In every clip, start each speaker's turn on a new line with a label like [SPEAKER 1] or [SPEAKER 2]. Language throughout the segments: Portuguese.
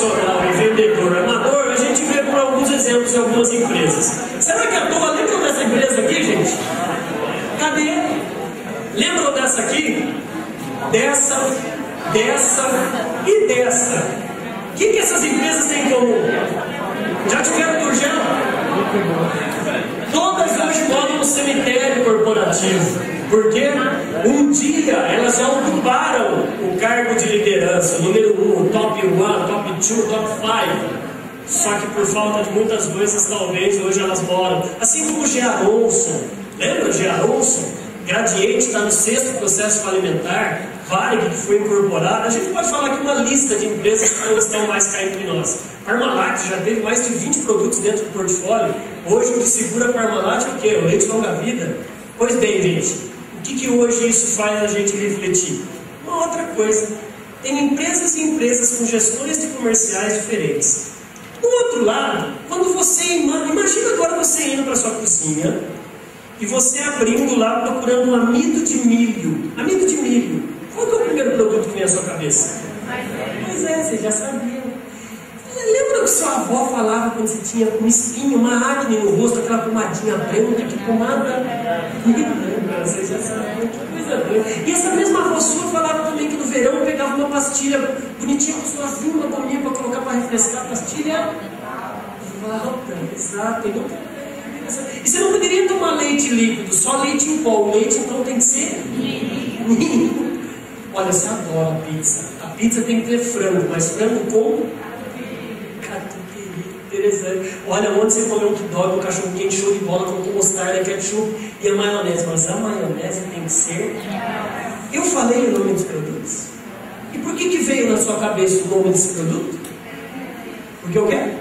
[SPEAKER 1] profissional e vendedor amador, a gente vê por alguns exemplos de algumas empresas. Será que à toa lembram dessa empresa aqui, gente? Cadê? Lembram dessa aqui? Dessa e dessa. O que essas empresas têm em comum? Já tiveram Gurgel? Todas hoje moram no cemitério corporativo, porque um dia elas já ocuparam o cargo de liderança, número 1, top 1, top 2, top 5. Só que por falta de muitas coisas, talvez hoje elas moram. Assim como o Gearonson. Lembra o Gearonson? Gradiente está no 6º processo falimentar. Varig, que foi incorporada. A gente pode falar aqui uma lista de empresas que não estão mais cá entre nós. Parmalat já teve mais de 20 produtos dentro do portfólio. Hoje o que segura a Parmalat é o quê? O leite longa-vida. Pois bem, gente, o que hoje isso faz a gente refletir? Uma outra coisa. Tem empresas e empresas com gestores de comerciais diferentes. Do outro lado, quando você imagina agora você indo para sua cozinha e você abrindo lá procurando um amido de milho. Amido de milho. Qual que é o primeiro produto que vem à sua cabeça? Pois é, você já sabia. Lembra que sua avó falava quando você tinha um espinho, uma acne no rosto, aquela pomadinha branca, que pomada? Lembra, você já sabia, que coisa boa. E essa mesma avó sua falava também que no verão pegava uma pastilha bonitinha, gostosinha, uma bolinha para colocar para refrescar a pastilha. Volta, exato. E você não poderia tomar leite líquido, só leite em pó. O leite então tem que ser ninho. Olha, você adora pizza. A pizza tem que ter frango, mas frango com catupiry. Interessante. Olha, onde você comeu um hot dog, um cachorro quente, show de bola, com mostarda, ketchup e a maionese. Mas a maionese tem que ser... Eu falei o nome dos produtos. E por que veio na sua cabeça o nome desse produto? Porque eu quero.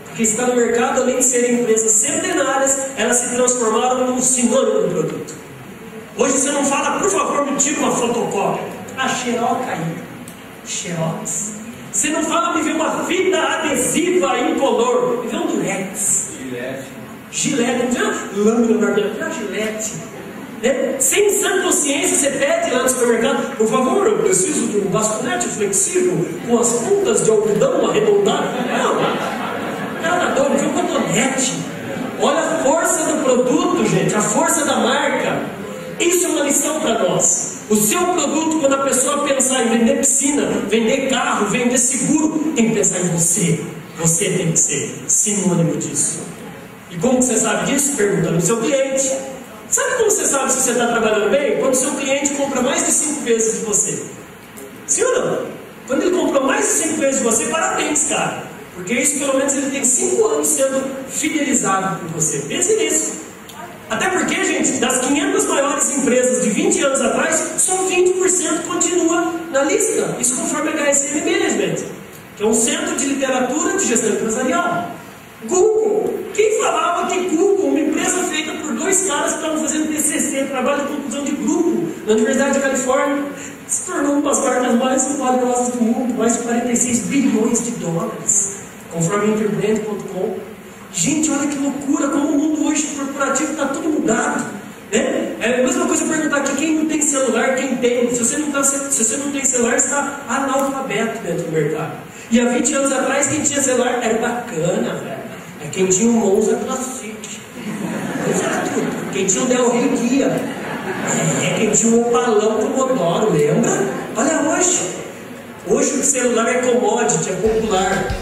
[SPEAKER 1] Porque está no mercado, além de serem empresas centenárias, elas se transformaram num sinônimo do produto. Hoje você não fala, por favor, me tira uma fotocópia. A Xerox aí. Xerox. Você não fala, me vê uma fita adesiva incolor. Me vê um Durex. Gillette. Não vê uma lâmina na minha. Me vê uma Gillette. Sem sã consciência, você pede lá no supermercado, por favor, eu preciso de um bastonete flexível com as pontas de algodão arredondadas. Não. Cada dor, me vê um cotonete. Olha a força do produto, gente. A força da marca. Isso é uma lição para nós. O seu produto, quando a pessoa pensar em vender piscina, vender carro, vender seguro, tem que pensar em você. Você tem que ser sinônimo disso. E como você sabe disso? Perguntando ao seu cliente. Sabe como você sabe se você está trabalhando bem? Quando o seu cliente compra mais de 5 vezes de você. Sim ou não? Quando ele comprou mais de 5 vezes de você, parabéns, cara. Porque isso, pelo menos, ele tem 5 anos sendo fidelizado por você. Pense nisso. Até porque, gente, das 500 maiores empresas de 20 anos atrás, só 20% continua na lista. Isso conforme a HSM Management, que é um centro de literatura de gestão empresarial. Google. Quem falava que Google, uma empresa feita por 2 caras que estavam fazendo TCC, trabalho de conclusão de grupo, na Universidade de Califórnia, se tornou uma das marcas mais valiosas do mundo, mais de 46 bilhões de dólares, conforme Interbrand.com. Gente, olha que loucura, como o mundo hoje corporativo está tudo mudado, né? É a mesma coisa perguntar aqui, quem não tem celular, quem tem. Se você não tem celular, você está analfabeto dentro do mercado. E há 20 anos atrás, quem tinha celular era bacana, velho. É quem tinha um Monza Classic. Exato. Quem tinha um Del Rey Guia. É quem tinha um Opalão Comodoro, lembra? Olha hoje. Hoje o celular é commodity, é popular.